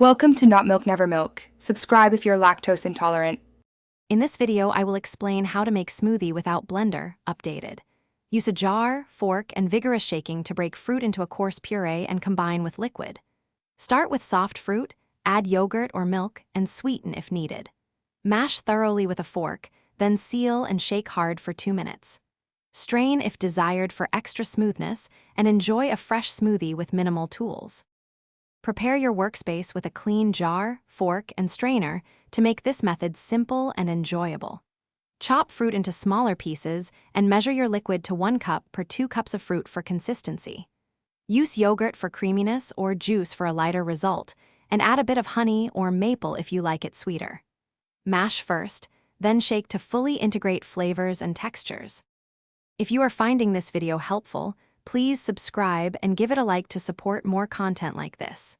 Welcome to Not Milk Never Milk. Subscribe if you're lactose intolerant. In this video, I will explain how to make smoothie without blender, updated. Use a jar, fork, and vigorous shaking to break fruit into a coarse puree and combine with liquid. Start with soft fruit, add yogurt or milk, and sweeten if needed. Mash thoroughly with a fork, then seal and shake hard for 2 minutes. Strain if desired for extra smoothness, and enjoy a fresh smoothie with minimal tools. Prepare your workspace with a clean jar, fork, and strainer to make this method simple and enjoyable. Chop fruit into smaller pieces and measure your liquid to 1 cup per 2 cups of fruit for consistency. Use yogurt for creaminess or juice for a lighter result, and add a bit of honey or maple if you like it sweeter. Mash first, then shake to fully integrate flavors and textures. If you are finding this video helpful, please subscribe and give it a like to support more content like this.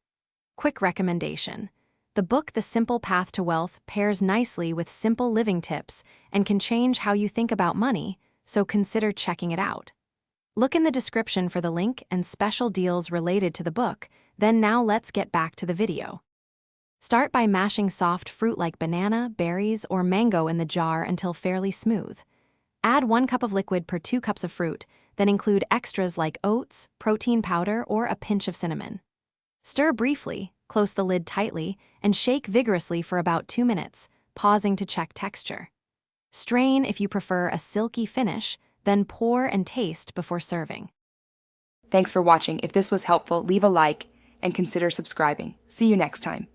Quick recommendation. The book The Simple Path to Wealth pairs nicely with simple living tips and can change how you think about money, so consider checking it out. Look in the description for the link and special deals related to the book. Now let's get back to the video. Start by mashing soft fruit like banana, berries, or mango in the jar until fairly smooth. Add 1 cup of liquid per 2 cups of fruit, then include extras like oats, protein powder, or a pinch of cinnamon. Stir briefly, close the lid tightly, and shake vigorously for about 2 minutes, pausing to check texture. Strain if you prefer a silky finish, then pour and taste before serving. Thanks for watching. If this was helpful, leave a like and consider subscribing. See you next time.